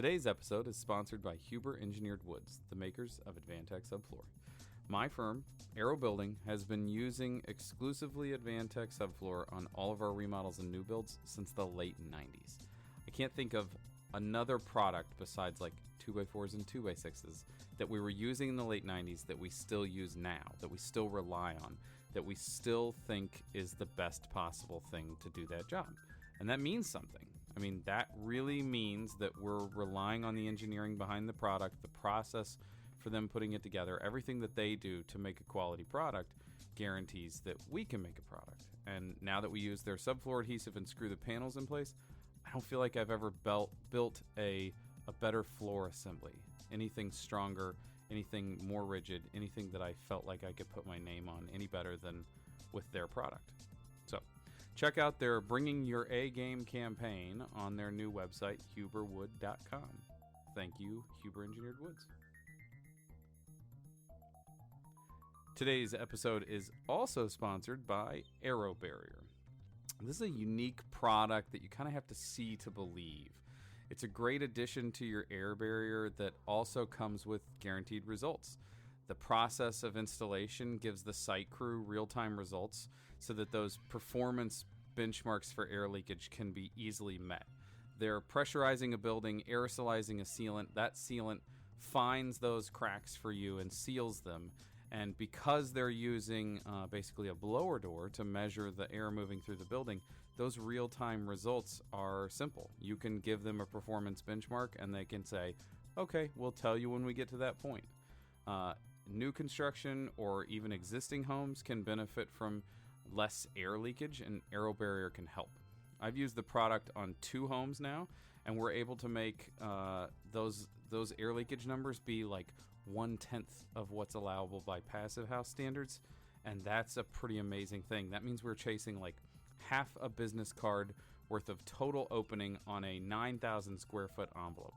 Today's episode is sponsored by Huber Engineered Woods, the makers of Advantech Subfloor. My firm, Aero Building, has been using exclusively Advantech Subfloor on all of our remodels and new builds since the late 90s. I can't think of another product besides like 2x4s and 2x6s that we were using in the late 90s that we still use now, that we still rely on, that we still think is the best possible thing to do that job. And that means something. I mean, that really means that we're relying on the engineering behind the product, the process for them putting it together. Everything that they do to make a quality product guarantees that we can make a product. And now that we use their subfloor adhesive and screw the panels in place, I don't feel like I've ever built a better floor assembly. Anything stronger, anything more rigid, anything that I felt like I could put my name on any better than with their product. So check out their Bringing Your A Game campaign on their new website, huberwood.com. Thank you, Huber Engineered Woods. Today's episode is also sponsored by Aero Barrier. This is a unique product that you kind of have to see to believe. It's a great addition to your air barrier that also comes with guaranteed results. The process of installation gives the site crew real-time results so that those performance benchmarks for air leakage can be easily met. They're pressurizing a building, aerosolizing a sealant. That sealant finds those cracks for you and seals them. And because they're using basically a blower door to measure the air moving through the building, those real-time results are simple. You can give them a performance benchmark and they can say, okay, we'll tell you when we get to that point. New construction or even existing homes can benefit from less air leakage, and Aero Barrier can help. I've used the product on 2 homes now, and we're able to make those air leakage numbers be like 1/10 of what's allowable by passive house standards, and that's a pretty amazing thing. That means we're chasing like half a business card worth of total opening on a 9,000 square foot envelope.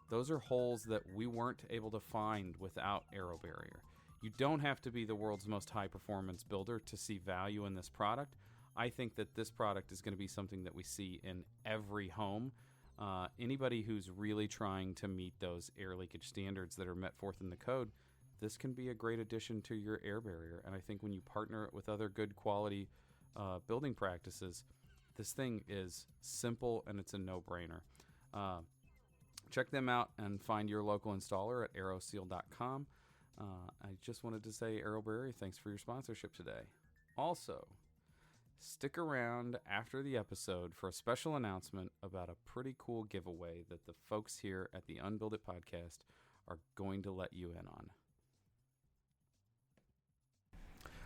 Those are holes that we weren't able to find without Aero Barrier. You don't have to be the world's most high performance builder to see value in this product. I think that this product is going to be something that we see in every home. Anybody who's really trying to meet those air leakage standards that are met forth in the code, this can be a great addition to your air barrier. And I think when you partner it with other good quality building practices, this thing is simple and it's a no-brainer. Check them out and find your local installer at aeroseal.com. I just wanted to say, Aero Barrier, thanks for your sponsorship today. Also, stick around after the episode for a special announcement about a pretty cool giveaway that the folks here at the Unbuild It podcast are going to let you in on.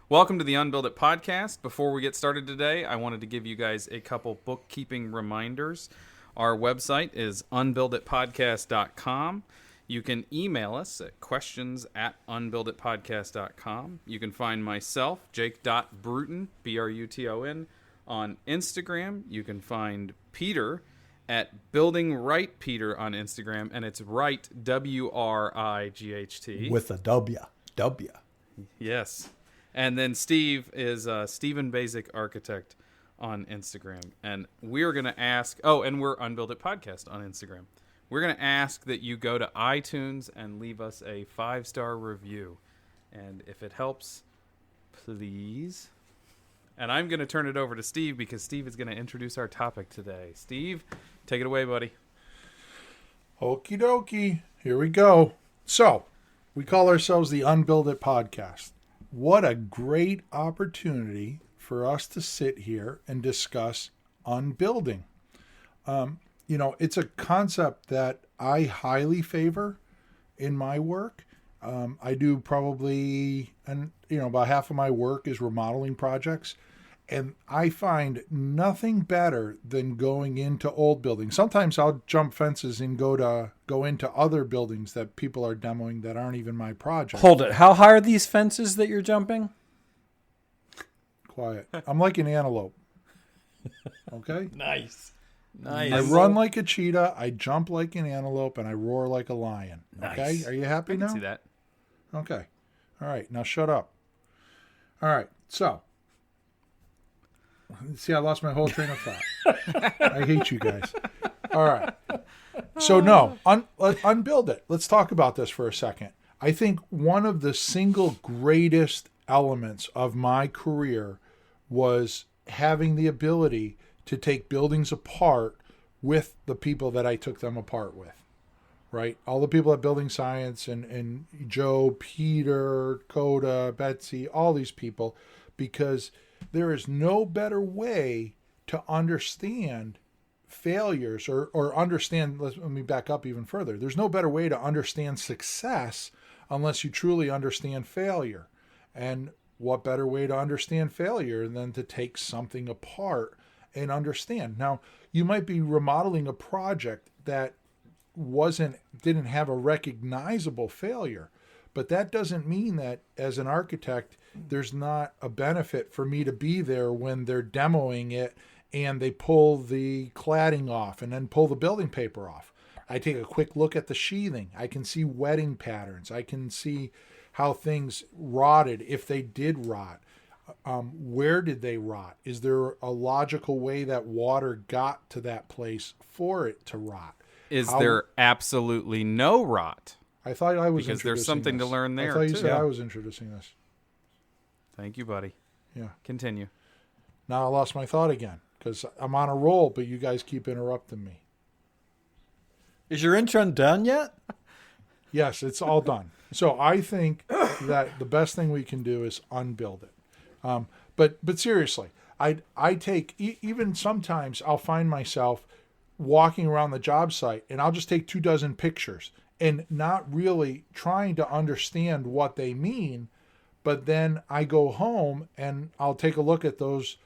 Welcome to the Unbuild It podcast. Before we get started today, I wanted to give you guys a couple bookkeeping reminders. Our website is unbuilditpodcast.com. You can email us at questions@unbuilditpodcast.com. You can find myself, Jake.Bruton, B-R-U-T-O-N, on Instagram. You can find Peter at Building Right Peter on Instagram, and it's Right, W-R-I-G-H-T. With a W. W. Yes. And then Steve is Stephen Basic Architect on Instagram. And we're going to ask, and we're Unbuild It Podcast on Instagram. We're going to ask that you go to iTunes and leave us a 5-star review. And if it helps, please. And I'm going to turn it over to Steve because Steve is going to introduce our topic today. Steve, take it away, buddy. Okie dokie. Here we go. So, we call ourselves the Unbuild It Podcast. What a great opportunity for us to sit here and discuss unbuilding. It's a concept that I highly favor in my work. I do probably, about half of my work is remodeling projects. And I find nothing better than going into old buildings. Sometimes I'll jump fences and go into other buildings that people are demoing that aren't even my project. Hold it. How high are these fences that you're jumping? Quiet. I'm like an antelope. Okay? Nice. I run like a cheetah, I jump like an antelope, and I roar like a lion. Okay? Nice. Are you happy now? I can see that. Okay. All right. Now shut up. All right. So, see, I lost my whole train of thought. I hate you guys. All right. So no, unbuild it. Let's talk about this for a second. I think one of the single greatest elements of my career was having the ability to take buildings apart with the people that I took them apart with. Right? All the people at Building Science and Joe, Peter, Coda, Betsy, all these people, because there is no better way to understand failures or understand, let me back up even further. There's no better way to understand success unless you truly understand failure. And what better way to understand failure than to take something apart and understand? Now, you might be remodeling a project that didn't have a recognizable failure, but that doesn't mean that as an architect there's not a benefit for me to be there when they're demoing it and they pull the cladding off and then pull the building paper off. I take a quick look at the sheathing. I can see wetting patterns. I can see how things rotted, if they did rot. Where did they rot? Is there a logical way that water got to that place for it to rot? Is there absolutely no rot? I thought I was because there's something this. to learn there. I thought you too. said I was introducing this. Thank you, buddy. Yeah. Continue. Now I lost my thought again because I'm on a roll, but you guys keep interrupting me. Is your intro done yet? Yes, it's all done. So I think that the best thing we can do is unbuild it. But seriously, I take even sometimes I'll find myself walking around the job site and I'll just take 24 pictures and not really trying to understand what they mean. But then I go home and I'll take a look at those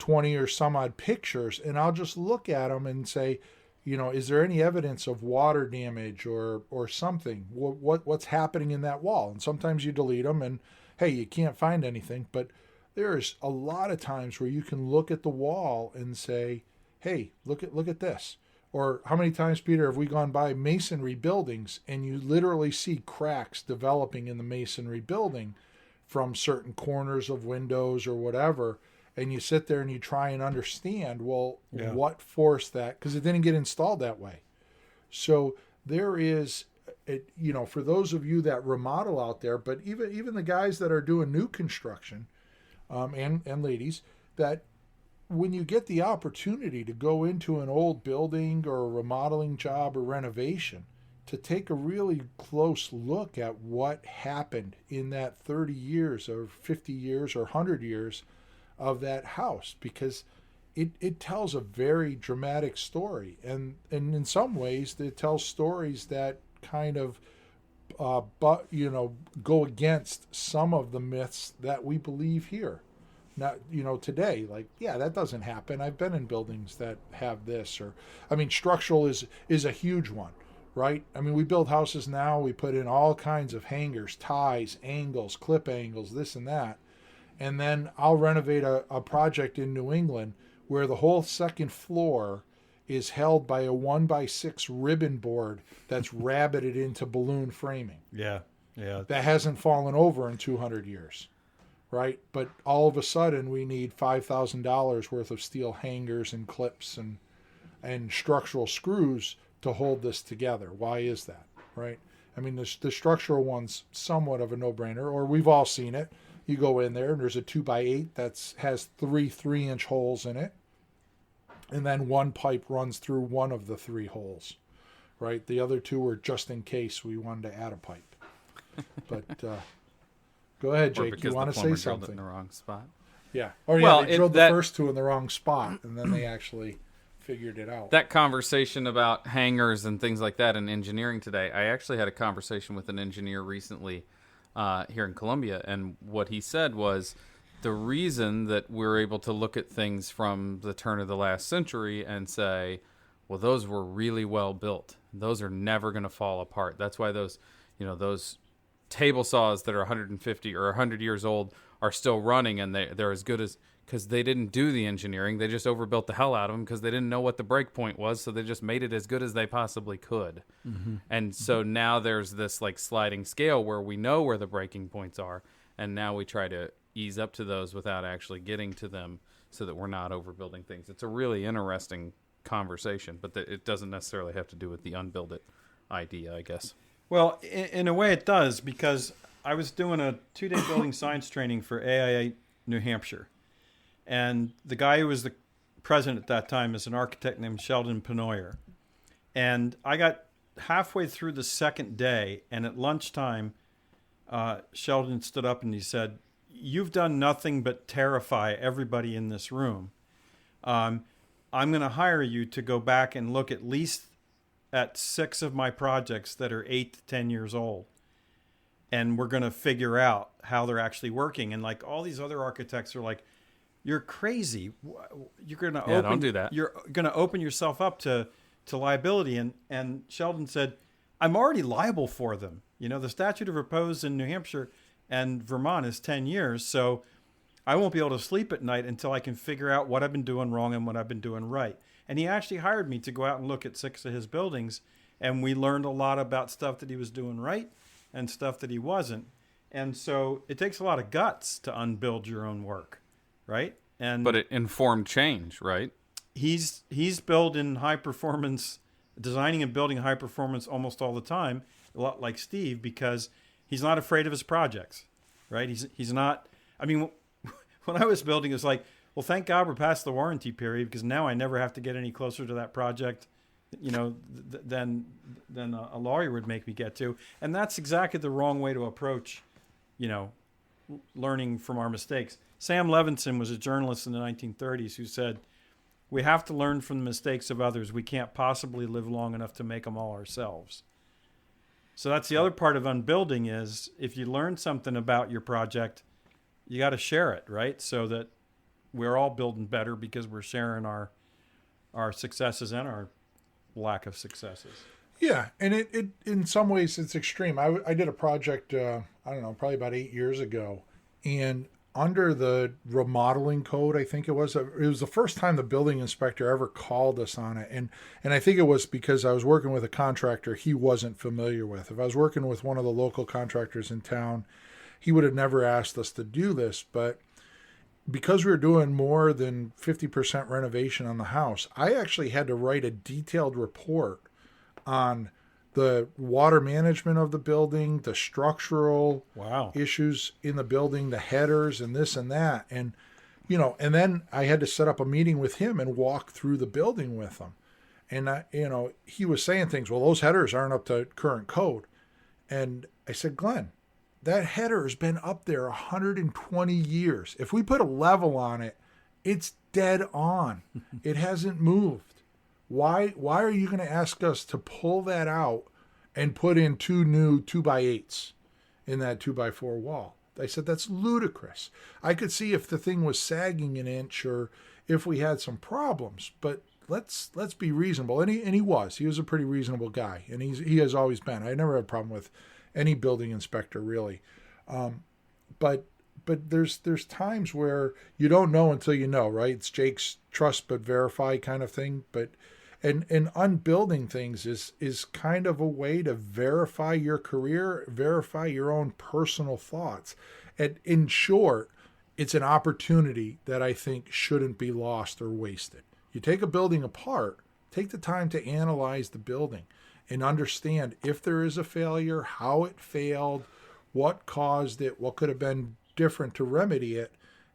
20 or some odd pictures and I'll just look at them and say, is there any evidence of water damage or something? What's happening in that wall? And sometimes you delete them and, hey, you can't find anything. But there's a lot of times where you can look at the wall and say, hey, look at this. Or how many times, Peter, have we gone by masonry buildings and you literally see cracks developing in the masonry building from certain corners of windows or whatever, and you sit there and you try and understand, what forced that? Because it didn't get installed that way. So there is, for those of you that remodel out there, but even the guys that are doing new construction, and ladies, that when you get the opportunity to go into an old building or a remodeling job or renovation, to take a really close look at what happened in that 30 years or 50 years or 100 years of that house, because it tells a very dramatic story. And in some ways, it tells stories that kind of go against some of the myths that we believe here. Not, today, that doesn't happen. I've been in buildings that have this, structural is a huge one, right? We build houses now, we put in all kinds of hangers, ties, angles, clip angles, this and that. And then I'll renovate a project in New England where the whole second floor is held by a 1x6 ribbon board that's rabbited into balloon framing. Yeah. That hasn't fallen over in 200 years. Right? But all of a sudden we need $5,000 worth of steel hangers and clips and structural screws to hold this together. Why is that? Right? The structural one's somewhat of a no-brainer, or we've all seen it. You go in there and there's a 2x8 that has 3 3-inch holes in it. And then one pipe runs through one of the 3 holes. Right? The other 2 were just in case we wanted to add a pipe. But, go ahead, Jake. You want to say something? In the wrong spot. Yeah. Or they drilled the first 2 in the wrong spot, and then they actually figured it out. That conversation about hangers and things like that in engineering today, I actually had a conversation with an engineer recently here in Columbia, and what he said was the reason that we're able to look at things from the turn of the last century and say, well, those were really well built. Those are never going to fall apart. That's why those table saws that are 150 or 100 years old are still running, and they're as good as, because they didn't do the engineering. They just overbuilt the hell out of them because they didn't know what the break point was, so they just made it as good as they possibly could. Mm-hmm. And so now there's this sliding scale where we know where the breaking points are, and now we try to ease up to those without actually getting to them so that we're not overbuilding things. It's a really interesting conversation, but it doesn't necessarily have to do with the unbuild it idea, I guess. Well, in a way it does, because I was doing a 2-day building science training for AIA New Hampshire. And the guy who was the president at that time is an architect named Sheldon Penoyer. And I got halfway through the second day, and at lunchtime, Sheldon stood up and he said, "You've done nothing but terrify everybody in this room. I'm going to hire you to go back and look at least at 6 of my projects that are 8 to 10 years old. And we're going to figure out how they're actually working." And like all these other architects are like, "You're crazy. You're going to don't do that. You're going to open yourself up to liability." And Sheldon said, "I'm already liable for them. You know, the statute of repose in New Hampshire and Vermont is 10 years. So I won't be able to sleep at night until I can figure out what I've been doing wrong and what I've been doing right." And he actually hired me to go out and look at 6 of his buildings. And we learned a lot about stuff that he was doing right and stuff that he wasn't. And so it takes a lot of guts to unbuild your own work, right? But it informed change, right? He's built in high performance, designing and building high performance almost all the time, a lot like Steve, because he's not afraid of his projects, right? He's not. I mean, when I was building, it was like, well, thank God we're past the warranty period, because now I never have to get any closer to that project, you know, than a lawyer would make me get to. And that's exactly the wrong way to approach, you know, learning from our mistakes. Sam Levinson was a journalist in the 1930s who said, "We have to learn from the mistakes of others. We can't possibly live long enough to make them all ourselves." So that's the other part of unbuilding is if you learn something about your project, you got to share it, right? So that we're all building better because we're sharing our successes and our lack of successes. Yeah, and it in some ways it's extreme. I did a project, I don't know, probably about 8 years ago, and under the remodeling code, I think it was the first time the building inspector ever called us on it. And I think it was because I was working with a contractor he wasn't familiar with. If I was working with one of the local contractors in town, he would have never asked us to do this. But because we were doing more than 50% renovation on the house, I actually had to write a detailed report on the water management of the building, the structural issues in the building, the headers and this and that. And, you know, and then I had to set up a meeting with him and walk through the building with him. And, he was saying things, well, those headers aren't up to current code. And I said, Glenn, that header has been up there 120 years. If we put a level on it, it's dead on. It hasn't moved. Why are you going to ask us to pull that out and put in 2 new 2x8s in that 2x4 wall? I said, that's ludicrous. I could see if the thing was sagging an inch or if we had some problems, but let's be reasonable. And he was a pretty reasonable guy, and he has always been. I never had a problem with any building inspector really. But there's times where you don't know until you know, right? It's Jake's trust but verify kind of thing. But and unbuilding things is kind of a way to verify your career, verify your own personal thoughts. And in short, it's an opportunity that I think shouldn't be lost or wasted. You take a building apart, take the time to analyze the building and understand if there is a failure, how it failed, what caused it, what could have been different to remedy it,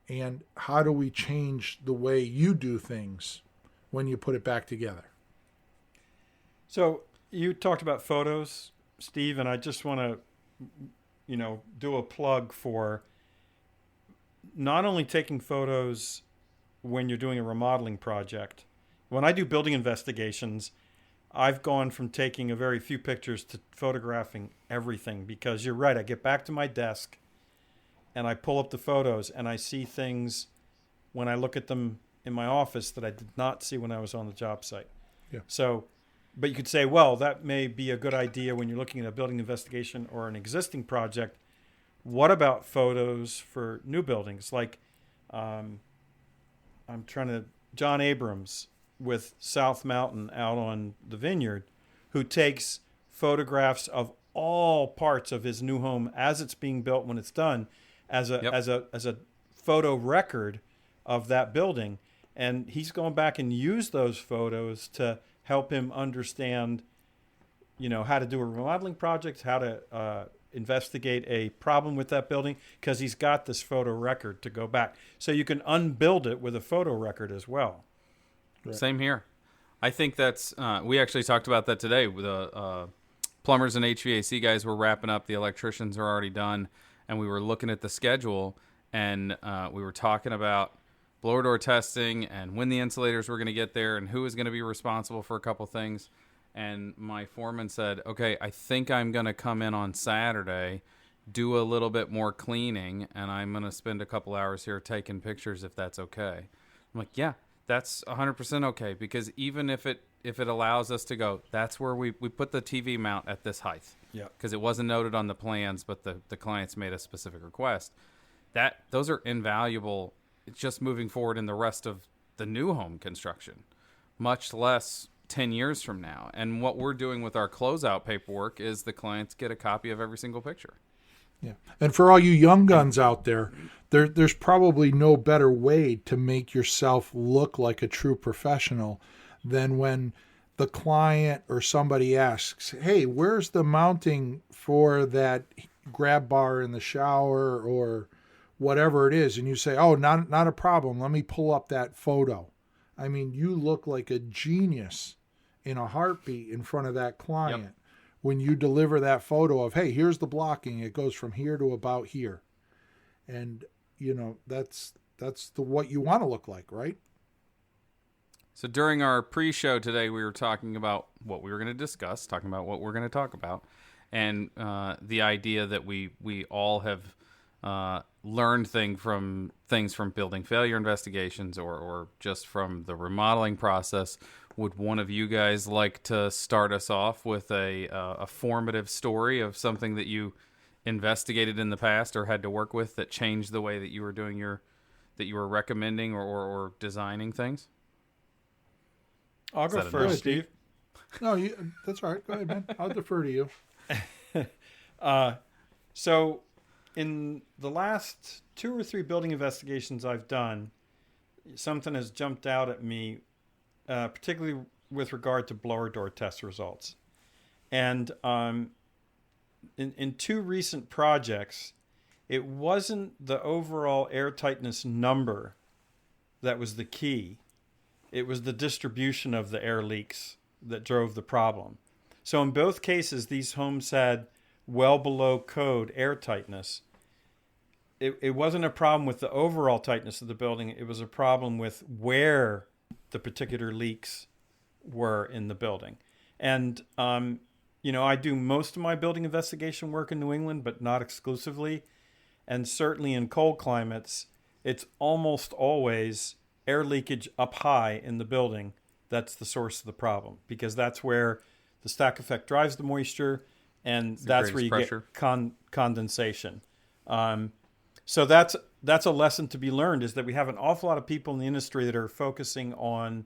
and how do we change the way you do things when you put it back together. So you talked about photos, Steve, and I just want to, do a plug for not only taking photos when you're doing a remodeling project. When I do building investigations, I've gone from taking a very few pictures to photographing everything, because you're right. I get back to my desk and I pull up the photos and I see things when I look at them in my office that I did not see when I was on the job site. Yeah. So, but you could say, well, that may be a good idea when you're looking at a building investigation or an existing project. What about photos for new buildings? Like, John Abrams with South Mountain out on the Vineyard, who takes photographs of all parts of his new home as it's being built when it's done, as a photo record of that building. And he's going back and used those photos to help him understand, how to do a remodeling project, how to investigate a problem with that building, because he's got this photo record to go back. So you can unbuild it with a photo record as well. Right. Same here. I think that's, we actually talked about that today. The plumbers and HVAC guys were wrapping up. The electricians are already done. And we were looking at the schedule, and we were talking about blower door testing and when the insulators were going to get there and who was going to be responsible for a couple things. And my foreman said, okay, I think I'm going to come in on Saturday, do a little bit more cleaning, and I'm going to spend a couple hours here taking pictures if that's okay. I'm like, yeah, that's 100% okay, because even if it allows us to go, that's where we put the TV mount at this height. Yeah. Because it wasn't noted on the plans, but the clients made a specific request. Those are invaluable just moving forward in the rest of the new home construction, much less 10 years from now. And what we're doing with our closeout paperwork is the clients get a copy of every single picture. Yeah. And for all you young guns out there's probably no better way to make yourself look like a true professional than when the client or somebody asks, hey, where's the mounting for that grab bar in the shower or whatever it is? And you say, oh, not a problem. Let me pull up that photo. I mean, you look like a genius in a heartbeat in front of that client. Yep. When you deliver that photo of, hey, here's the blocking. It goes from here to about here. And, that's what you want to look like, right? So during our pre-show today, we were talking about what we were going to discuss, talking about what we're going to talk about, and the idea that we all have learned things from building failure investigations or just from the remodeling process. Would one of you guys like to start us off with a formative story of something that you investigated in the past or had to work with that changed the way that you were doing that you were recommending or designing things? I'll go first, Steve. No, that's all right. Go ahead, man. I'll defer to you. So in the last 2 or 3 building investigations I've done, something has jumped out at me, particularly with regard to blower door test results. And in 2 recent projects, it wasn't the overall air tightness number that was the key. It was the distribution of the air leaks that drove the problem. So in both cases, these homes had well below code air tightness. It wasn't a problem with the overall tightness of the building. It was a problem with where the particular leaks were in the building. And, I do most of my building investigation work in New England, but not exclusively. And certainly in cold climates, it's almost always air leakage up high in the building that's the source of the problem, because that's where the stack effect drives the moisture, and that's where you pressure. Get condensation. So that's a lesson to be learned, is that we have an awful lot of people in the industry that are focusing on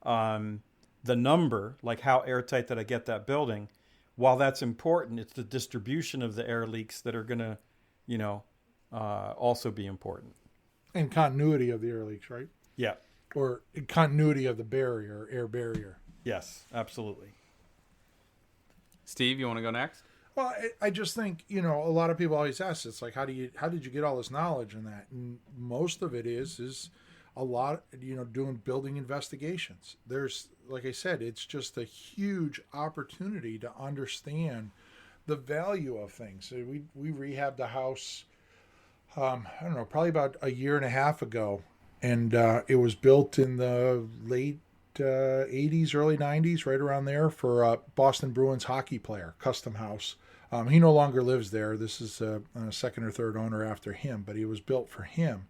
the number, like how airtight did I get that building. While that's important, it's the distribution of the air leaks that are going to, also be important. And continuity of the air leaks, right? Yeah. Or continuity of the barrier, air barrier. Yes, absolutely. Steve, you want to go next? Well, I just think, a lot of people always ask, it's like, how did you get all this knowledge in that? And most of it is a lot, doing building investigations. There's, like I said, it's just a huge opportunity to understand the value of things. So we rehabbed a house, I don't know, probably about a year and a half ago. And it was built in the late 80s, early 90s, right around there, for a Boston Bruins hockey player, custom house. He no longer lives there. This is a second or third owner after him, but it was built for him.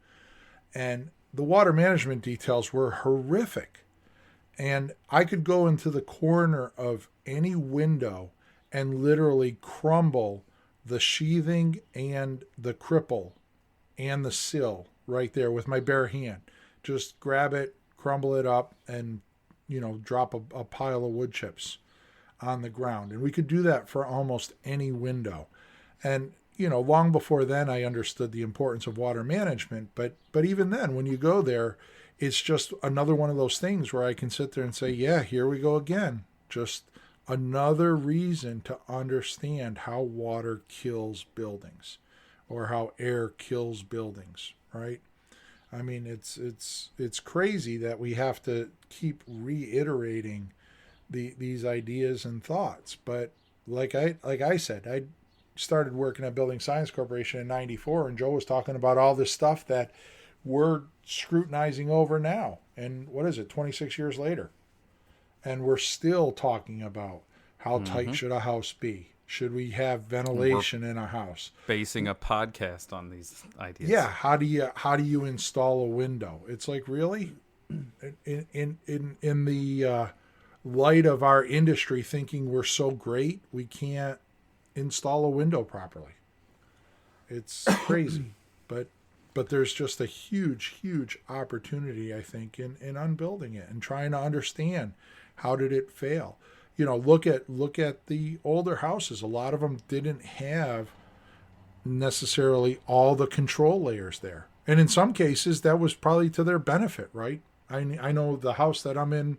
And the water management details were horrific. And I could go into the corner of any window and literally crumble the sheathing and the cripple and the sill right there with my bare hand. Just grab it, crumble it up, and, drop a pile of wood chips on the ground. And we could do that for almost any window. And, long before then, I understood the importance of water management. But even then, when you go there, it's just another one of those things where I can sit there and say, yeah, here we go again. Just another reason to understand how water kills buildings or how air kills buildings, right? I mean, it's crazy that we have to keep reiterating these ideas and thoughts. But like I said, I started working at Building Science Corporation in '94, and Joe was talking about all this stuff that we're scrutinizing over now. And what is it, 26 years later? And we're still talking about how tight should a house be? Should we have ventilation in a house? Basing a podcast on these ideas. Yeah, how do you install a window? It's like, really, in the light of our industry thinking we're so great, we can't install a window properly. It's crazy, but there's just a huge opportunity, I think, in unbuilding it and trying to understand how did it fail. You know, look at the older houses. A lot of them didn't have necessarily all the control layers there. And in some cases, that was probably to their benefit, right? I know the house that I'm in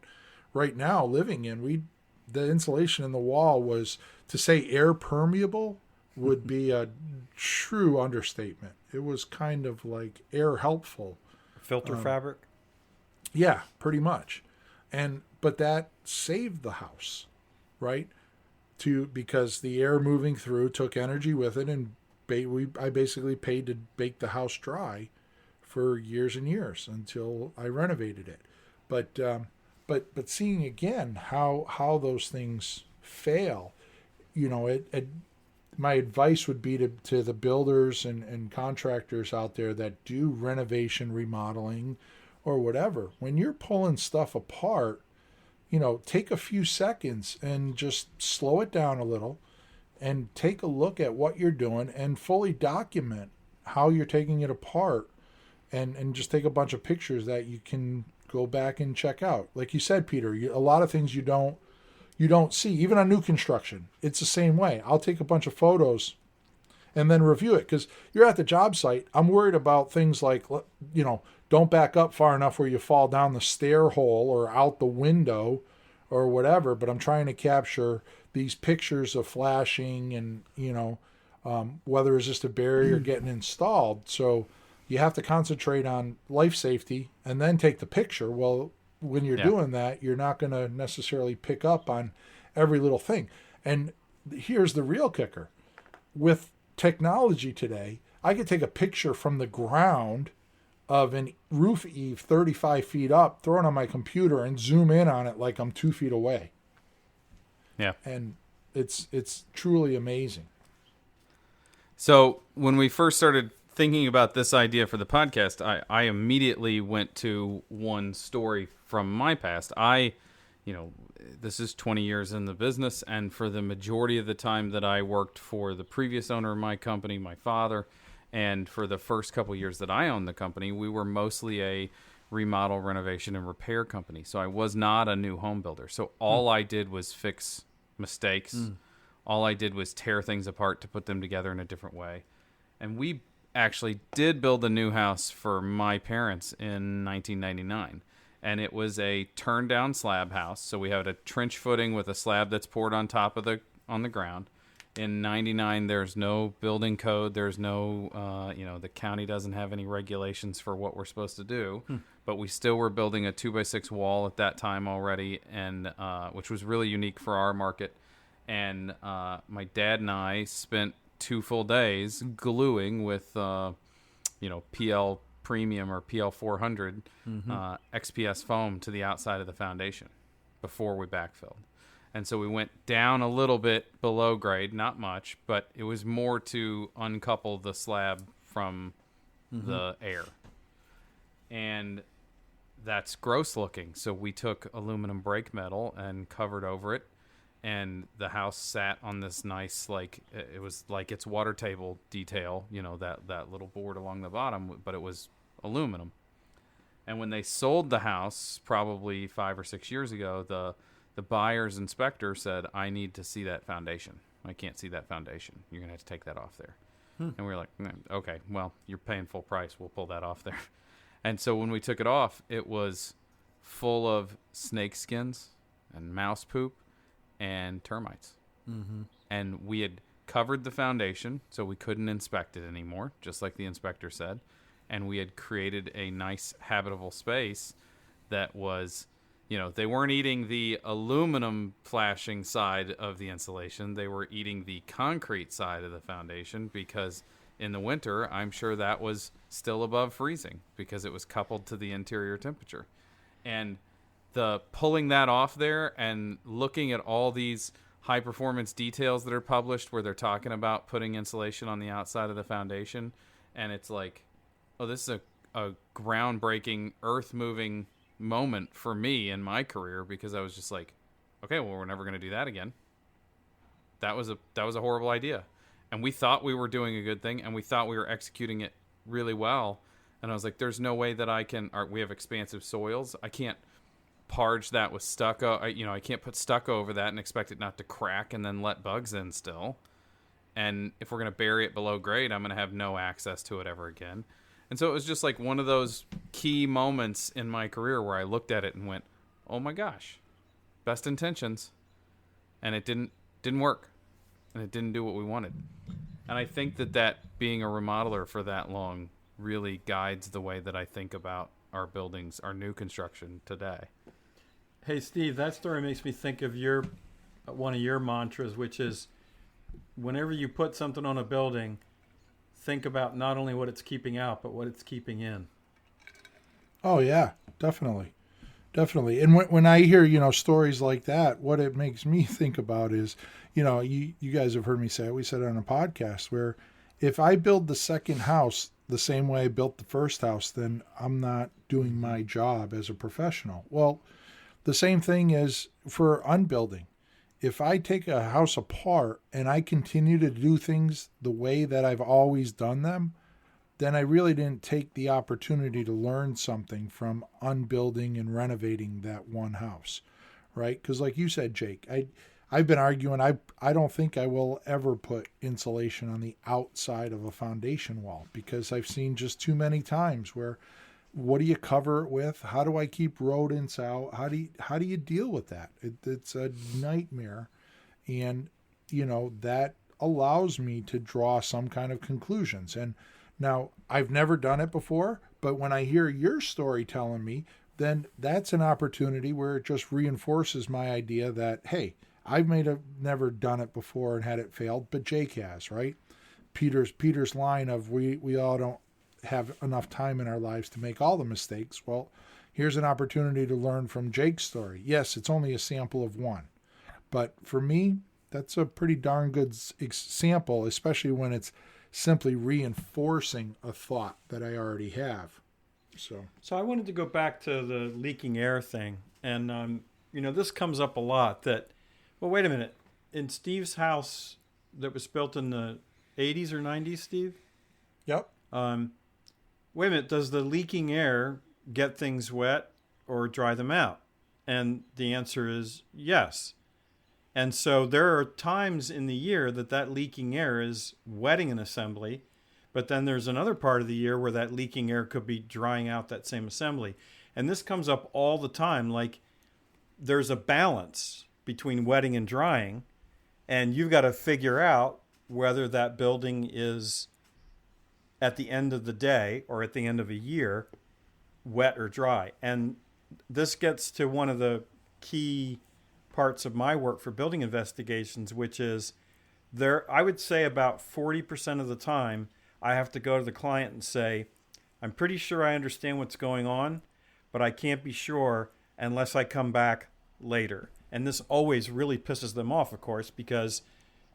right now, living in, the insulation in the wall was, to say air permeable would be a true understatement. It was kind of like air helpful. Filter fabric? Yeah, pretty much. But that saved the house, right? Because the air moving through took energy with it, and I basically paid to bake the house dry for years and years until I renovated it. But seeing again how those things fail, you know, my advice would be to the builders and contractors out there that do renovation, remodeling, or whatever. When you're pulling stuff apart, you know, take a few seconds and just slow it down a little and take a look at what you're doing and fully document how you're taking it apart, and just take a bunch of pictures that you can go back and check out. Like you said, Peter, a lot of things you don't see, even on new construction. It's the same way. I'll take a bunch of photos and then review it, because you're at the job site. I'm worried about things like, you know, don't back up far enough where you fall down the stair hole or out the window or whatever. But I'm trying to capture these pictures of flashing and, you know, weather-resistant barrier getting installed. So you have to concentrate on life safety and then take the picture. Well, when you're doing that, you're not going to necessarily pick up on every little thing. And here's the real kicker. With technology today, I could take a picture from the ground of a roof eave 35 feet up, throw it on my computer, and zoom in on it like I'm 2 feet away. Yeah. And it's truly amazing. So when we first started thinking about this idea for the podcast, I immediately went to one story from my past. This is 20 years in the business, and for the majority of the time that I worked for the previous owner of my company, my father, and for the first couple years that I owned the company, we were mostly a remodel, renovation, and repair company. So I was not a new home builder. So all I did was fix mistakes. All I did was tear things apart to put them together in a different way. And we actually did build a new house for my parents in 1999. And it was a turned-down slab house. So we had a trench footing with a slab that's poured on top of on the ground. In 99, there's no building code. There's no, the county doesn't have any regulations for what we're supposed to do. But we still were building a 2x6 wall at that time already, and which was really unique for our market. And my dad and I spent 2 full days gluing with, PL Premium or PL 400 XPS foam to the outside of the foundation before we backfilled. And so we went down a little bit below grade, not much, but it was more to uncouple the slab from the air. And that's gross looking. So we took aluminum brake metal and covered over it. And the house sat on this nice, it was like its water table detail, that little board along the bottom, but it was aluminum. And when they sold the house, probably 5 or 6 years ago, the buyer's inspector said, I need to see that foundation. I can't see that foundation. You're going to have to take that off there. And we were like, okay, well, you're paying full price. We'll pull that off there. And so when we took it off, it was full of snake skins and mouse poop and termites. Mm-hmm. And we had covered the foundation so we couldn't inspect it anymore, just like the inspector said. And we had created a nice habitable space that was, they weren't eating the aluminum flashing side of the insulation. They were eating the concrete side of the foundation because in the winter, I'm sure that was still above freezing because it was coupled to the interior temperature. And the pulling that off there and looking at all these high performance details that are published where they're talking about putting insulation on the outside of the foundation, and it's like, oh, this is a groundbreaking, earth moving moment for me in my career, because I was just like, okay, well, we're never going to do that again. That was a horrible idea. And we thought we were doing a good thing, and we thought we were executing it really well. And I was like, there's no way that I can, we have expansive soils. I can't parge that with stucco. I can't put stucco over that and expect it not to crack and then let bugs in still. And if we're going to bury it below grade, I'm going to have no access to it ever again. And so it was just like one of those key moments in my career where I looked at it and went, oh my gosh, best intentions. And it didn't work. And it didn't do what we wanted. And I think that being a remodeler for that long really guides the way that I think about our buildings, our new construction today. Hey, Steve, that story makes me think of one of your mantras, which is whenever you put something on a building, think about not only what it's keeping out, but what it's keeping in. Oh, yeah, definitely. Definitely. And when I hear, stories like that, what it makes me think about is, you guys have heard me say it. We said it on a podcast where if I build the second house the same way I built the first house, then I'm not doing my job as a professional. Well, the same thing is for unbuilding. If I take a house apart and I continue to do things the way that I've always done them, then I really didn't take the opportunity to learn something from unbuilding and renovating that one house, right? Because like you said, Jake, I've been arguing, I don't think I will ever put insulation on the outside of a foundation wall because I've seen just too many times where, what do you cover it with? How do I keep rodents out? How do you deal with that? It's a nightmare. And, that allows me to draw some kind of conclusions. And now, I've never done it before, but when I hear your story telling me, then that's an opportunity where it just reinforces my idea that, hey, I may have never done it before and had it failed, but Jake has, right? Peter's line of we all don't have enough time in our lives to make all the mistakes. Well, here's an opportunity to learn from Jake's story. Yes, it's only a sample of one, but for me, that's a pretty darn good sample, especially when it's simply reinforcing a thought that I already have. So I wanted to go back to the leaking air thing. And, this comes up a lot that, well, wait a minute. In Steve's house that was built in the 80s or 90s, Steve? Yep. Wait a minute. Does the leaking air get things wet or dry them out? And the answer is yes. And so there are times in the year that leaking air is wetting an assembly, but then there's another part of the year where that leaking air could be drying out that same assembly. And this comes up all the time. Like there's a balance between wetting and drying, and you've got to figure out whether that building is at the end of the day or at the end of a year wet or dry. And this gets to one of the key parts of my work for building investigations, which is I would say about 40% of the time I have to go to the client and say, I'm pretty sure I understand what's going on, but I can't be sure unless I come back later. And this always really pisses them off, of course, because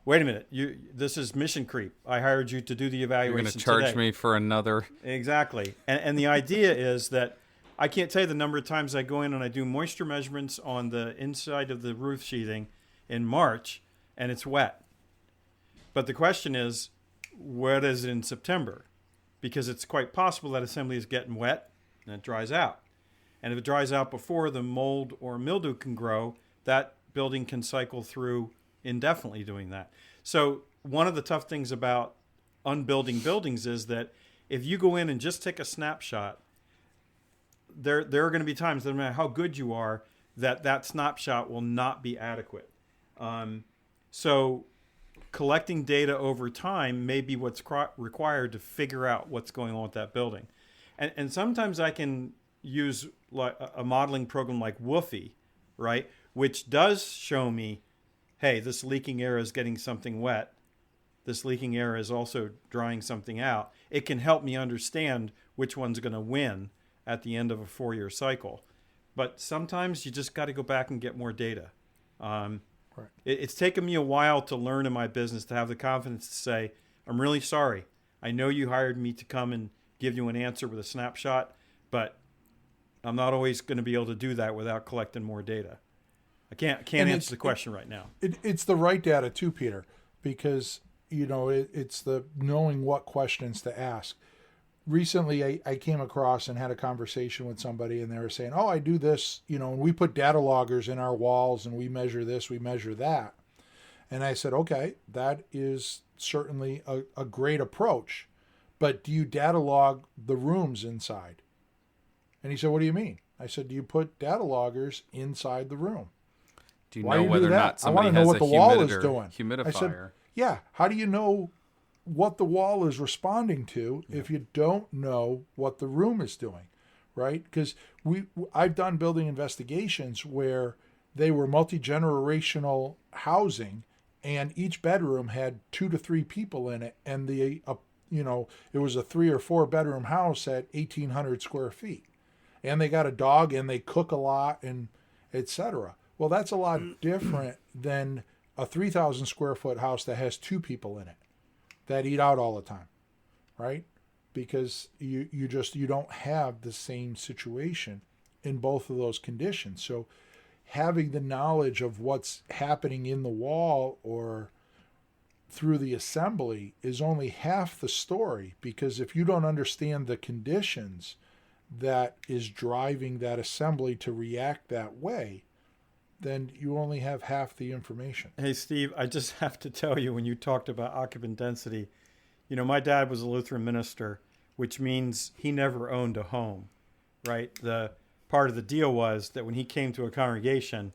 wait a minute, this is mission creep. I hired you to do the evaluation. You're going to charge today. me for another. Exactly. And the idea is that I can't tell you the number of times I go in and I do moisture measurements on the inside of the roof sheathing in March, and it's wet. But the question is, what is it in September? Because it's quite possible that assembly is getting wet and it dries out. And if it dries out before the mold or mildew can grow, that building can cycle through indefinitely doing that. So one of the tough things about unbuilding buildings is that if you go in and just take a snapshot, there are going to be times, no matter how good you are, that snapshot will not be adequate. So collecting data over time may be what's required to figure out what's going on with that building. And sometimes I can use like a modeling program like Woofy, right, which does show me, hey, this leaking area is getting something wet. This leaking area is also drying something out. It can help me understand which one's going to win at the end of a 4-year cycle. But sometimes you just got to go back and get more data. Right. It's taken me a while to learn in my business to have the confidence to say, I'm really sorry. I know you hired me to come and give you an answer with a snapshot, but I'm not always going to be able to do that without collecting more data. I can't answer the question right now. It's the right data too, Peter, because it's the knowing what questions to ask. Recently, I came across and had a conversation with somebody, and they were saying, I do this, and we put data loggers in our walls, and we measure this, we measure that. And I said, okay, that is certainly a great approach, but do you data log the rooms inside? And he said, what do you mean? I said, do you put data loggers inside the room? Do you know whether or not somebody has a humidifier? I said, yeah, how do you know what the wall is responding to if you don't know what the room is doing, right? Because I've done building investigations where they were multi-generational housing, and each bedroom had 2 to 3 people in it, and it was a 3 or 4 bedroom house at 1,800 square feet, and they got a dog and they cook a lot and etc. Well, that's a lot different than a 3,000 square foot house that has 2 people in it that eat out all the time, right? Because you don't have the same situation in both of those conditions. So having the knowledge of what's happening in the wall or through the assembly is only half the story, because if you don't understand the conditions that is driving that assembly to react that way, then you only have half the information. Hey, Steve, I just have to tell you, when you talked about occupant density, my dad was a Lutheran minister, which means he never owned a home, right? The part of the deal was that when he came to a congregation,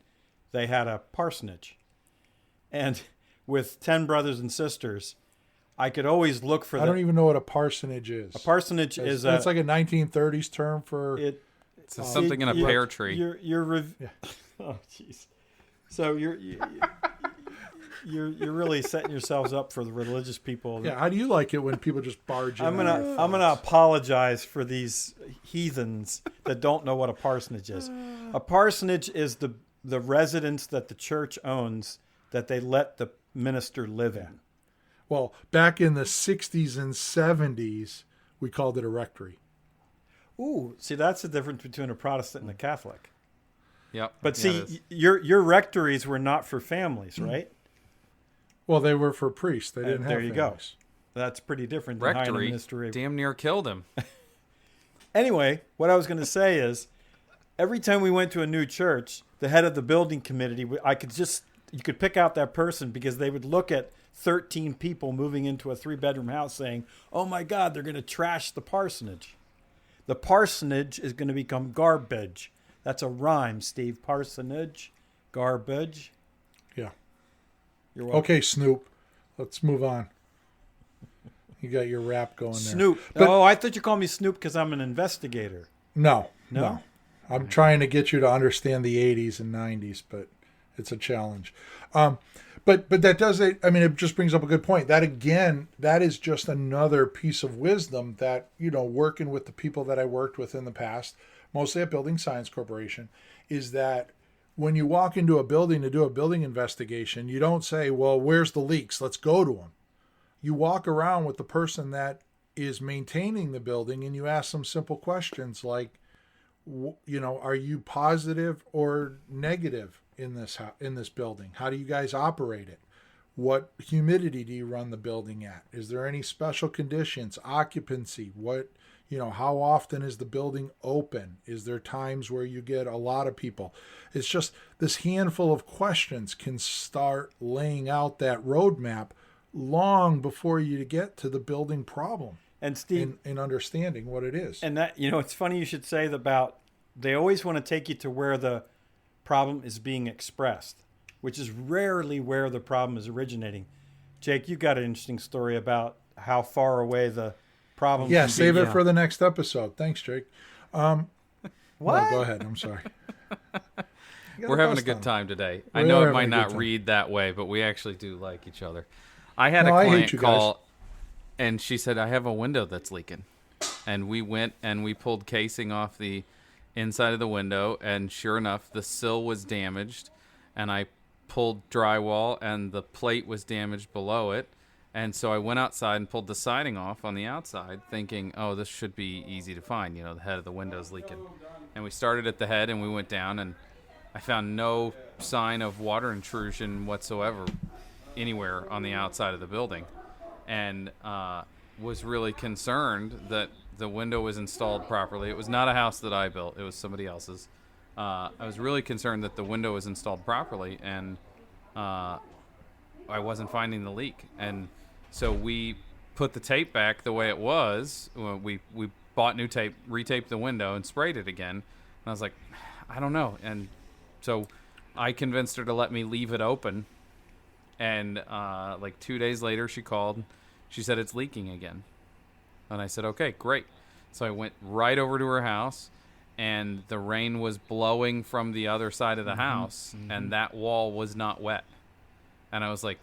they had a parsonage. And with 10 brothers and sisters, I could always look for I don't even know what a parsonage is. A parsonage is it's like a 1930s term for... It's something in a pear tree. Oh, jeez. So you're really setting yourselves up for the religious people. Yeah. How do you like it when people just barge in? I'm gonna apologize for these heathens that don't know what a parsonage is. A parsonage is the residence that the church owns that they let the minister live in. Well, back in the 60s and 70s, we called it a rectory. Ooh, see, that's the difference between a Protestant and a Catholic. Yep. But see, your rectories were not for families, right? Well, they were for priests. They didn't have families. There you go. That's pretty different than hiring a ministry. Damn near killed him. Anyway, what I was going to say is, every time we went to a new church, the head of the building committee, you could pick out that person, because they would look at 13 people moving into a 3-bedroom house saying, oh my God, they're going to trash the parsonage. The parsonage is going to become garbage. That's a rhyme, Steve. Parsonage, garbage. Yeah. You're welcome. Okay, Snoop. Let's move on. You got your rap going there. Snoop. I thought you called me Snoop because I'm an investigator. No. I'm trying to get you to understand the 80s and 90s, but it's a challenge. But that does it. I mean, it just brings up a good point. That is just another piece of wisdom that, working with the people that I worked with in the past, mostly at Building Science Corporation, is that when you walk into a building to do a building investigation, you don't say, well, where's the leaks? Let's go to them. You walk around with the person that is maintaining the building, and you ask them simple questions like, are you positive or negative in this building? How do you guys operate it? What humidity do you run the building at? Is there any special conditions? Occupancy? How often is the building open? Is there times where you get a lot of people? It's just this handful of questions can start laying out that roadmap long before you get to the building problem. And Steve, in understanding what it is. And that, it's funny you should say about they always want to take you to where the problem is being expressed, which is rarely where the problem is originating. Jake, you got an interesting story about how far away the problem. Yeah, can save be. it for the next episode. Thanks, Jake. What? No, go ahead. I'm sorry. We're having a good time today. I We know are it might having a good not time. read that way, but we actually do like each other. I had a I hate client you guys. call, and she said, I have a window that's leaking. And we went and we pulled casing off the inside of the window, and sure enough, the sill was damaged, and I pulled drywall, and the plate was damaged below it. And so I went outside and pulled the siding off on the outside, thinking, oh, this should be easy to find. You know, the head of the window's leaking. And we started at the head, and we went down, and I found no sign of water intrusion whatsoever anywhere on the outside of the building, and was really concerned that the window was installed properly. It was not a house that I built. It was somebody else's. I was really concerned that the window was installed properly, and I wasn't finding the leak. And so we put the tape back the way it was. We bought new tape, retaped the window, and sprayed it again. And I was like, I don't know. And so I convinced her to let me leave it open. And like 2 days later, she called. She said it's leaking again. And I said, okay, great. So I went right over to her house, and the rain was blowing from the other side of the house, and that wall was not wet. And I was like,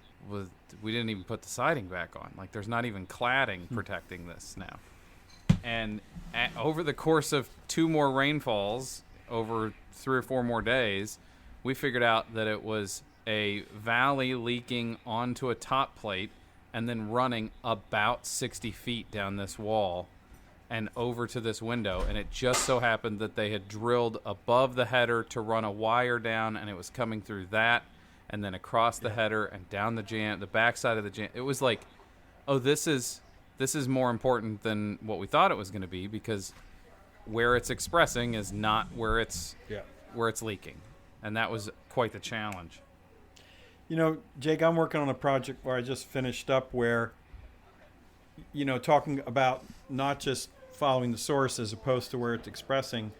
we didn't even put the siding back on. Like, there's not even cladding protecting this now. And over the course of 2 more rainfalls, over 3 or 4 more days, we figured out that it was a valley leaking onto a top plate and then running about 60 feet down this wall and over to this window. And it just so happened that they had drilled above the header to run a wire down, and it was coming through that and then across the header and down the backside of the jam. It was like, oh, this is more important than what we thought it was going to be, because where it's expressing is not where it's leaking. And that was quite the challenge. You know, Jake, I'm working on a project where I just finished up where, you know, talking about not just following the source as opposed to where it's expressing,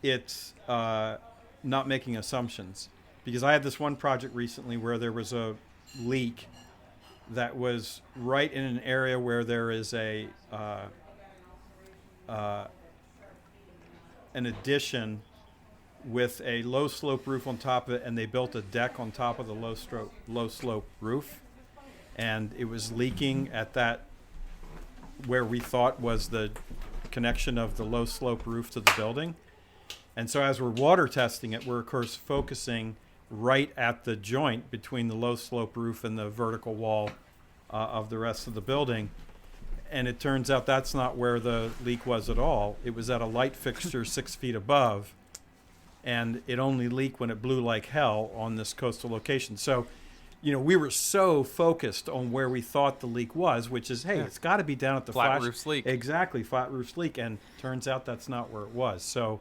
it's not making assumptions. Because I had this one project recently where there was a leak that was right in an area where there is an addition with a low slope roof on top of it, and they built a deck on top of the low slope roof, and it was leaking at that where we thought was the connection of the low slope roof to the building. And so as we're water testing it, we're of course focusing right at the joint between the low slope roof and the vertical wall of the rest of the building. And it turns out that's not where the leak was at all. It was at a light fixture 6 feet above, and it only leaked when it blew like hell on this coastal location. So, you know, we were so focused on where we thought the leak was, which is, hey, it's got to be down at the flat roof leak. Exactly, flat roof leak. And turns out that's not where it was. So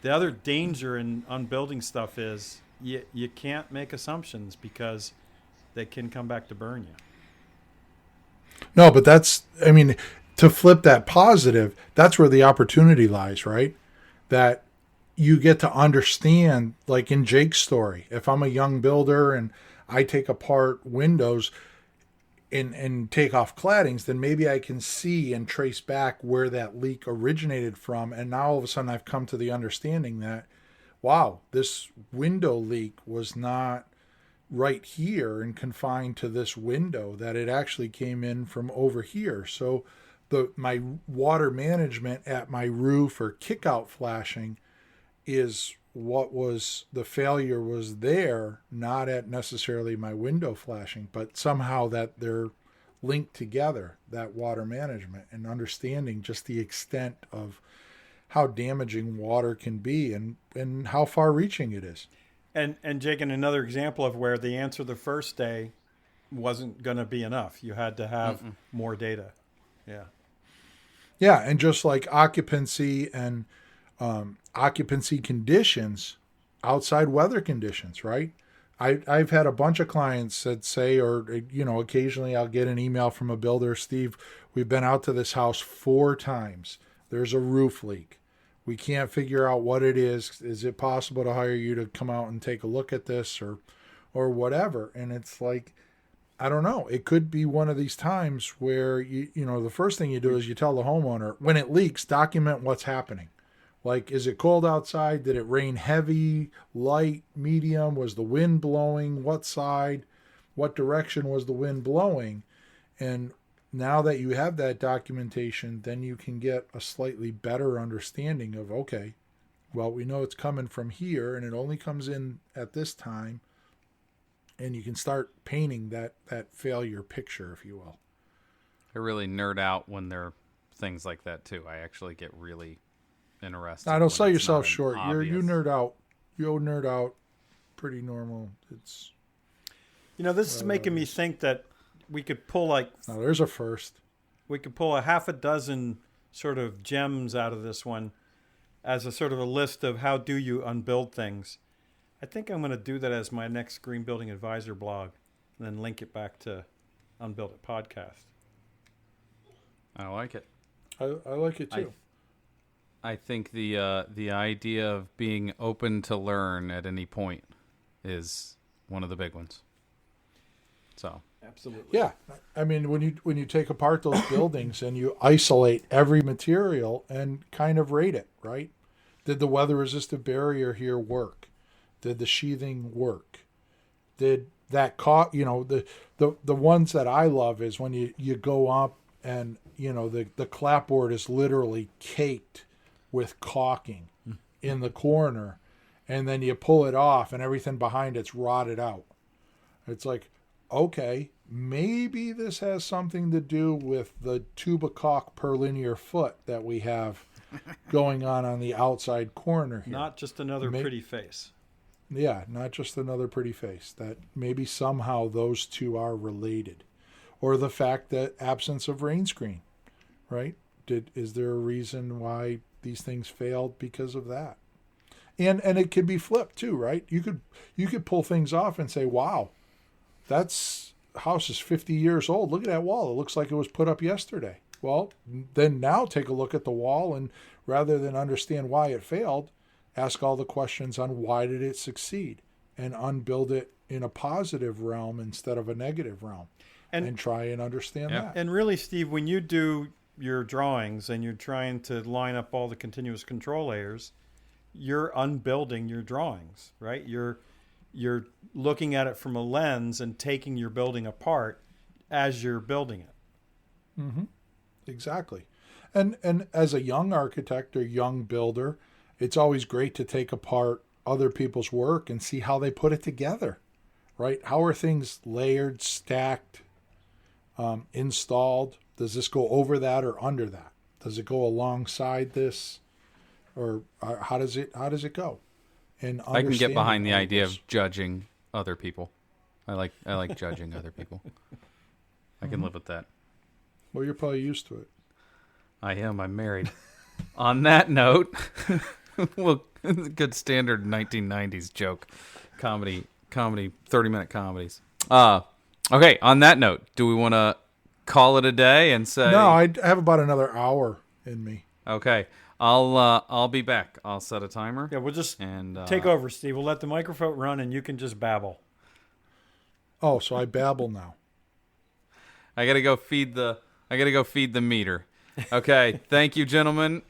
the other danger in unbuilding stuff is you can't make assumptions, because they can come back to burn you. No, but to flip that positive, that's where the opportunity lies, right? That you get to understand, like in Jake's story, if I'm a young builder and I take apart windows and take off claddings, then maybe I can see and trace back where that leak originated from. And now all of a sudden I've come to the understanding that, wow, this window leak was not right here and confined to this window, that it actually came in from over here. So my water management at my roof or kick-out flashing is what was the failure was there, not at necessarily my window flashing, but somehow that they're linked together, that water management, and understanding just the extent of how damaging water can be and how far reaching it is. And Jake, and another example of where the answer the first day wasn't going to be enough. You had to have more data. Yeah. Yeah, and just like occupancy and occupancy conditions, outside weather conditions, right? I've had a bunch of clients that say, or, you know, occasionally I'll get an email from a builder, Steve, we've been out to this house 4 times. There's a roof leak. We can't figure out what it is. Is it possible to hire you to come out and take a look at this or whatever? And it's like, I don't know. It could be one of these times where the first thing you do is you tell the homeowner, when it leaks, document what's happening. Like, is it cold outside? Did it rain heavy, light, medium? Was the wind blowing? What side? What direction was the wind blowing? And now that you have that documentation, then you can get a slightly better understanding of, okay, well, we know it's coming from here and it only comes in at this time. And you can start painting that failure picture, if you will. I really nerd out when there are things like that too. I actually get really interested. Now, don't sell yourself short. Obvious. You nerd out. You'll nerd out pretty normal. It's this is making me think that we could pull now there's a first. We could pull a half a dozen sort of gems out of this one as a sort of a list of how do you unbuild things. I think I'm going to do that as my next Green Building Advisor blog and then link it back to Unbuild It podcast. I like it. I like it too. I think the idea of being open to learn at any point is one of the big ones. So absolutely, yeah. I mean, when you take apart those buildings and you isolate every material and kind of rate it, right? Did the weather resistant barrier here work? Did the sheathing work? Did that the ones that I love is when you go up and the clapboard is literally caked with caulking in the corner, and then you pull it off and everything behind it's rotted out. It's like, okay, maybe this has something to do with the tuba caulk per linear foot that we have going on the outside corner here. Not just another pretty face. Yeah, not just another pretty face. That maybe somehow those two are related. Or the fact that absence of rain screen, right? Is there a reason why these things failed because of that? And it could be flipped too, right? You could pull things off and say, wow, house is 50 years old. Look at that wall. It looks like it was put up yesterday. Well, then now take a look at the wall, and rather than understand why it failed, ask all the questions on why did it succeed, and unbuild it in a positive realm instead of a negative realm, and try and understand that. And really, Steve, when you do your drawings and you're trying to line up all the continuous control layers, you're unbuilding your drawings, right? You're looking at it from a lens and taking your building apart as you're building it. Mm-hmm. Exactly. And as a young architect or young builder, it's always great to take apart other people's work and see how they put it together, right? How are things layered, stacked, installed? Does this go over that or under that? Does it go alongside this, or how does it go? And I can get behind the idea of judging other people. I like judging other people. I can live with that. Well, you're probably used to it. I am. I'm married. On that note, well, good standard 1990s joke, comedy, 30-minute comedies. Okay. On that note, do we want to call it a day and say? No, I have about another hour in me. Okay. I'll be back. I'll set a timer. Yeah, we'll just take over, Steve. We'll let the microphone run, and you can just babble. Oh, so I babble now. I gotta go feed the meter. Okay. Thank you, gentlemen,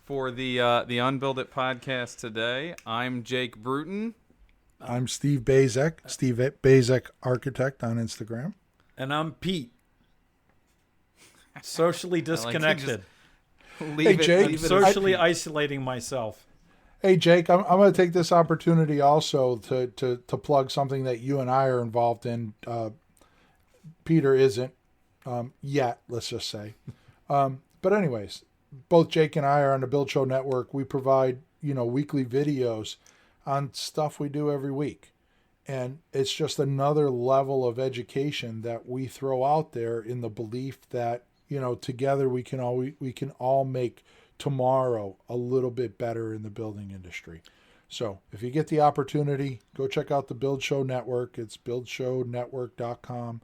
for the Unbuild It podcast today. I'm Jake Bruton. I'm Steve Bazek. Steve Bazek Architect on Instagram. And I'm Pete. Socially disconnected. Jake, socially isolating myself. Hey, Jake, I'm going to take this opportunity also to plug something that you and I are involved in. Peter isn't yet, let's just say. But anyways, both Jake and I are on the Build Show Network. We provide, weekly videos on stuff we do every week. And it's just another level of education that we throw out there in the belief that, together we can all make tomorrow a little bit better in the building industry. So if you get the opportunity, go check out the Build Show Network. It's buildshownetwork.com.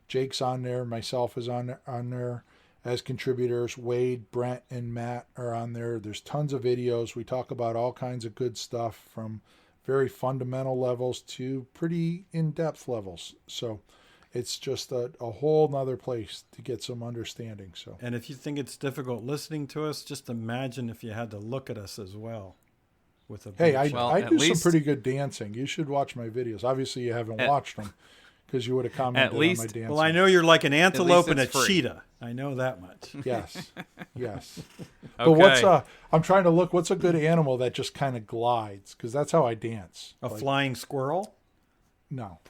Jake's on there. Myself is on there. as contributors. Wade, Brent, and Matt are on there. There's tons of videos. We talk about all kinds of good stuff, from very fundamental levels to pretty in-depth levels. So it's just a whole nother place to get some understanding. So, And if you think it's difficult listening to us, just imagine if you had to look at us as well. With a hey, big Well, I at do least- some pretty good dancing. You should watch my videos. Obviously, you haven't watched them because you would have commented least- on my dancing. Well, I know you're like an antelope and a it's free. cheetah. I know that much. Yes, yes. But Okay. I'm trying to look. What's a good animal that just kind of glides? Because that's how I dance. A Like, flying squirrel? No,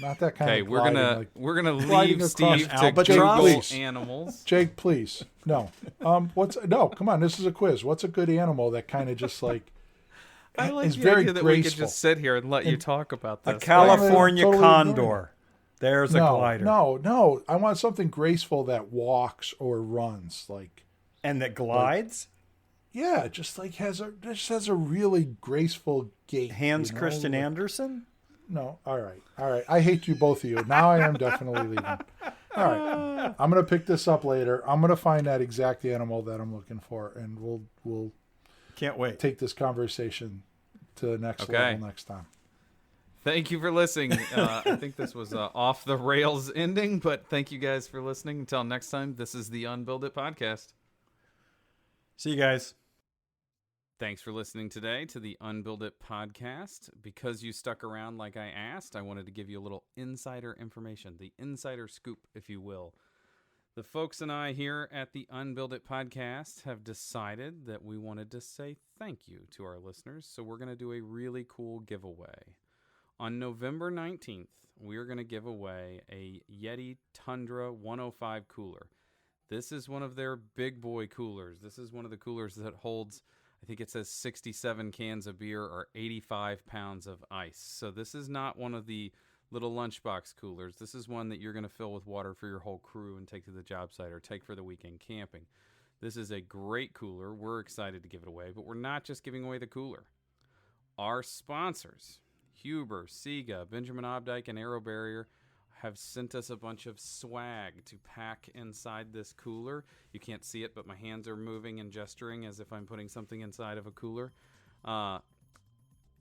not that kind Okay, of. we're gliding, gonna gliding leave across Steve an to albatross? Google Please. animals. Jake, please. No. Come on. This is a quiz. What's a good animal that kind of just like I like is the very idea that we could graceful? just sit here and let you talk about A this. California Totally condor. There's a glider. No. I want something graceful that walks or runs. Like, And that glides? yeah, just has a really graceful gait. Hans you know? Christian Andersen? No. All right. I hate you, both of you. Now I am definitely leaving. All right. I'm gonna pick this up later. I'm gonna find that exact animal that I'm looking for, and we'll Can't wait. take this conversation to the next Okay. level next time. Thank you for listening. I think this was off the rails ending, but thank you guys for listening. Until next time, this is the Unbuild It podcast. See you guys. Thanks for listening today to the Unbuild It podcast. Because you stuck around like I asked, I wanted to give you a little insider information, the insider scoop, if you will. The folks and I here at the Unbuild It podcast have decided that we wanted to say thank you to our listeners, so we're going to do a really cool giveaway. On November 19th, we are going to give away a Yeti Tundra 105 cooler. This is one of their big boy coolers. This is one of the coolers that holds, I think it says 67 cans of beer or 85 pounds of ice. So this is not one of the little lunchbox coolers. This is one that you're going to fill with water for your whole crew and take to the job site or take for the weekend camping. This is a great cooler. We're excited to give it away, but we're not just giving away the cooler. Our sponsors, Huber, Sega, Benjamin Obdike, and Aero Barrier, have sent us a bunch of swag to pack inside this cooler. You can't see it, but my hands are moving and gesturing as if I'm putting something inside of a cooler.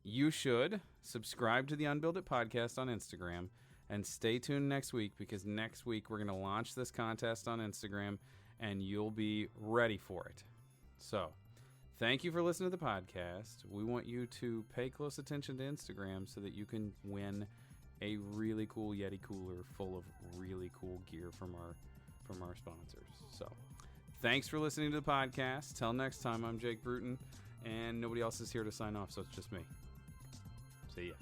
You should subscribe to the Unbuild It podcast on Instagram and stay tuned next week, because next week we're going to launch this contest on Instagram and you'll be ready for it. So, thank you for listening to the podcast. We want you to pay close attention to Instagram so that you can win a really cool Yeti cooler full of really cool gear from our sponsors. So, thanks for listening to the podcast. Till next time, I'm Jake Bruton, and nobody else is here to sign off, so it's just me. See ya.